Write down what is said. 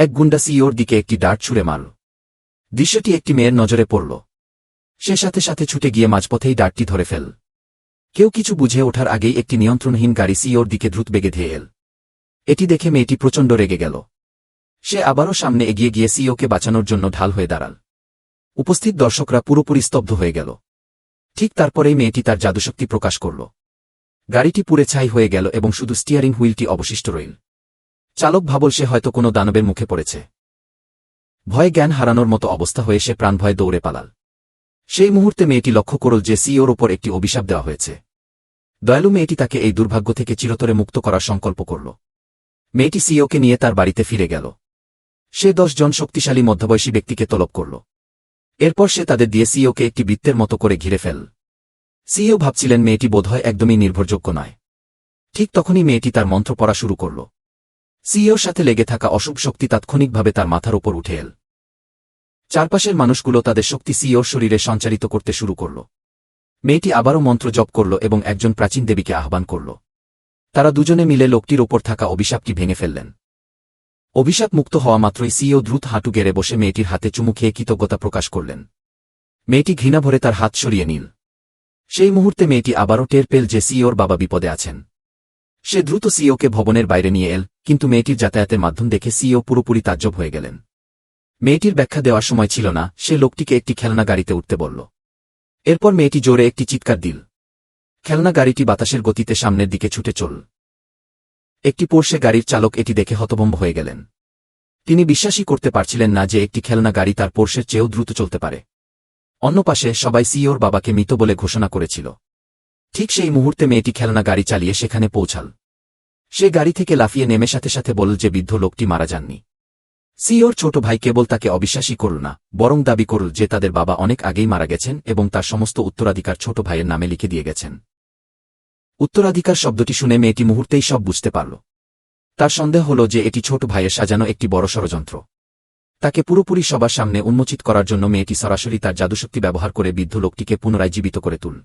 এক গুন্ডা সিইওর দিকে একটি ডার্ট ছুঁড়ে মারল। দৃশ্যটি একটি মেয়ের নজরে পড়ল। সে সাথে সাথে ছুটে গিয়ে মাঝপথেই ডার্টটি ধরে ফেল। কেউ কিছু বুঝে ওঠার আগেই একটি নিয়ন্ত্রণহীন গাড়ি সিইওর দিকে দ্রুত বেগে ধেয়ে এল। এটি দেখে মেয়েটি প্রচণ্ড রেগে গেল। সে আবারও সামনে এগিয়ে গিয়ে সিইওকে বাঁচানোর জন্য ঢাল হয়ে দাঁড়াল। উপস্থিত দর্শকরা পুরোপুরি স্তব্ধ হয়ে গেল। ঠিক তারপরেই মেয়েটি তার জাদুশক্তি প্রকাশ করল। গাড়িটি পুড়ে ছাই হয়ে গেল এবং শুধু স্টিয়ারিং হুইলটি অবশিষ্ট রইল। চালক ভাবল সে হয়তো কোনো দানবের মুখে পড়েছে। ভয়ে জ্ঞান হারানোর মতো অবস্থা হয়ে সে প্রাণভয়ে দৌড়ে পালাল। সেই মুহূর্তে মেয়েটি লক্ষ্য করল যে সিইওর ওপর একটি অভিশাপ দেওয়া হয়েছে। দয়ালু মেয়েটি তাকে এই দুর্ভাগ্য থেকে চিরতরে মুক্ত করার সংকল্প করল। মেয়েটি সিইওকে নিয়ে তার বাড়িতে ফিরে গেল। সে 10 জন শক্তিশালী মধ্যবয়সী ব্যক্তিকে তলব করল। এরপর সে তাদের দিয়ে সিইওকে একটি বৃত্তের মতো করে ঘিরে ফেল। সিইও ভাবছিলেন মেয়েটি বোধহয় একদমই নির্ভরযোগ্য নয়। ঠিক তখনই মেয়েটি তার মন্ত্র পড়া শুরু করল। সিইওর সাথে লেগে থাকা অশুভ শক্তি তাৎক্ষণিকভাবে তার মাথার ওপর উঠে এল। চারপাশের মানুষগুলো তাদের শক্তি সিইওর শরীরে সঞ্চারিত করতে শুরু করল। মেয়েটি আবারও মন্ত্র জপ করল এবং একজন প্রাচীন দেবীকে আহ্বান করল। তারা দুজনে মিলে লোকটির ওপর থাকা অভিশাপটি ভেঙে ফেললেন। অভিশাপ মুক্ত হওয়া মাত্রই সিইও দ্রুত হাঁটু গেড়ে বসে মেয়েটির হাতে চুমু খেয়ে কৃতজ্ঞতা প্রকাশ করলেন। মেয়েটি ঘৃণা ভরে তার হাত সরিয়ে নিল। সেই মুহূর্তে মেয়েটি আবারও টের পেল যে সিইওর বাবা বিপদে আছেন। সে দ্রুত সিইওকে ভবনের বাইরে নিয়ে এল, কিন্তু মেয়েটির যাতায়াতের মাধ্যম দেখে সিইও পুরোপুরি তাজ্জব হয়ে গেলেন। মেয়েটির ব্যাখ্যা দেওয়ার সময় ছিল না। সে লোকটিকে একটি খেলনা গাড়িতে উঠতে বলল। এরপর মেয়েটি জোরে একটি চিৎকার দিল। খেলনা গাড়িটি বাতাসের গতিতে সামনের দিকে ছুটে চলল। একটি পোর্শে গাড়ির চালক এটি দেখে হতভম্ব হয়ে গেলেন। তিনি বিশ্বাসই করতে পারছিলেন না যে একটি খেলনা গাড়ি তার পোর্শের চেয়েও দ্রুত চলতে পারে। অন্য পাশে সবাই সিইওর বাবাকে মৃত বলে ঘোষণা করেছিল। ঠিক সেই মুহূর্তে মেয়েটি খেলনা গাড়ি চালিয়ে সেখানে পৌঁছাল। সে গাড়ি থেকে লাফিয়ে নেমে সাথে সাথে বলল যে বৃদ্ধ লোকটি মারা যাননি। সিইওর ছোট ভাই কেবল তাকে অবিশ্বাসই করল না, বরং দাবি করল যে তাদের বাবা অনেক আগেই মারা গেছেন এবং তার সমস্ত উত্তরাধিকার ছোট ভাইয়ের নামে লিখে দিয়ে গেছেন। উত্তরাধিকার শব্দটি শুনে মেয়েটি মুহূর্তেই সব বুঝতে পারল। তার সন্দেহ হল যে এটি ছোট ভাইয়ের সাজানো একটি বড় ষড়যন্ত্র। তাকে পুরোপুরি সবার সামনে উন্মোচিত করার জন্য মেয়েটি সরাসরি তার জাদুশক্তি ব্যবহার করে বৃদ্ধ লোকটিকে পুনরায় জীবিত করে তুলল।